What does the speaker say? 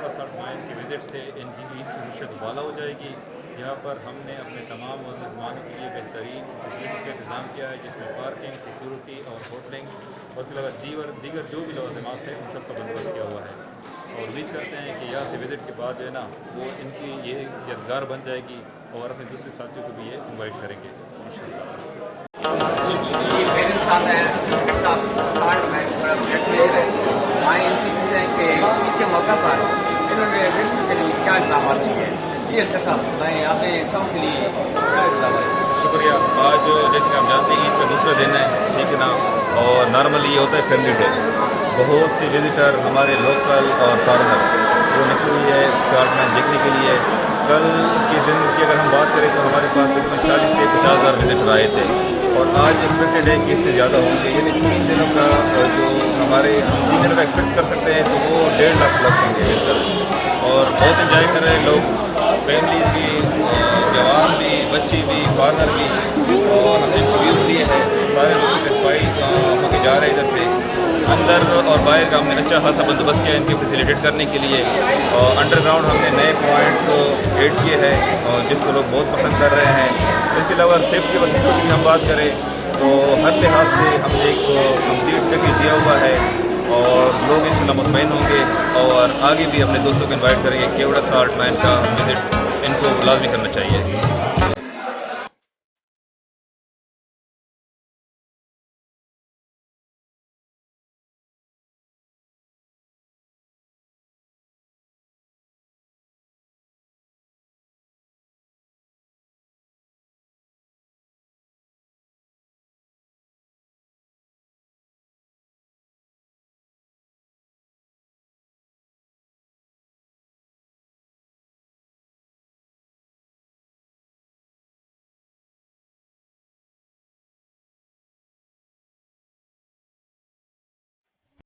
केवड़ा salt mine की visit से इनकी ईद की खुशियाँ दुबाला हो जाएगी। यहाँ पर हमने अपने तमाम मेहमानों के लिए बेहतरीन फैसिलिटीज़ का इंतज़ाम किया है, जिसमें पार्किंग, सिक्योरिटी और होटलिंग और उसके अलावा दीगर जो भी लवाज़िमात हैं उन सब का बंदोबस्त किया हुआ है। और उम्मीद करते हैं कि यहाँ से विज़िट के बाद जो है ना वो इनकी ये यादगार बन जाएगी और अपने दूसरे साथियों को भी ये इन्वाइट करेंगे ये मेरे साथ है, इसके साथ साल्ट में थोड़ा प्रोजेक्ट ले रहे हैं। वहाँ इनसे पूछते हैं कि ईद के मौका पर इन्होंने विजिट के लिए क्या इंतजाम किए हैं, ये इसके साथ बताएँ। आपने सब के लिए क्या इंतजाम है? शुक्रिया। आज जैसे कि हम जानते हैं ईद का दूसरा दिन है, ठीक है ना, और नॉर्मली ये होता है फैमिली डे। बहुत से विज़िटर हमारे लोकल और फॉरेनर वो निकली हुई है साल्ट माइन देखने के लिए। कल के दिन की अगर हम बात करें तो हमारे पास तकरीबन 40 से 50 हज़ार विज़िटर आए थे और आज एक्सपेक्टेड है कि इससे ज़्यादा होंगे। यानी 3 दिनों का जो हमारे 3 दिनों का एक्सपेक्ट कर सकते हैं तो वो 1.5 लाख प्लस होंगे विज़िटर। और बहुत इंजॉय कर रहे हैं लोग, फैमिलीज भी, जवान भी, बच्ची भी, फादर भी, और हमने इंटरव्यू लिए है। सारे लोग सेटिस्फाई होकर जा रहे हैं इधर से। अंदर और बाहर का हमने अच्छा खासा बंदोबस्त किया इनकी फैसिलिटेट करने के लिए। और अंडरग्राउंड हमने नए पॉइंट ऐड किए हैं और जिसको लोग बहुत पसंद कर रहे हैं। इसके अलावा सेफ्टी और सिक्योरिटी की हम बात करें तो हर लिहाज से हमने एक कंप्लीट पैकेज दिया हुआ है और लोग इंशाल्लाह मुतमईन होंगे और आगे भी अपने दोस्तों को इन्वाइट करेंगे। केवड़ा साल्ट माइन का विज़िट इनको लाजमी करना चाहिए।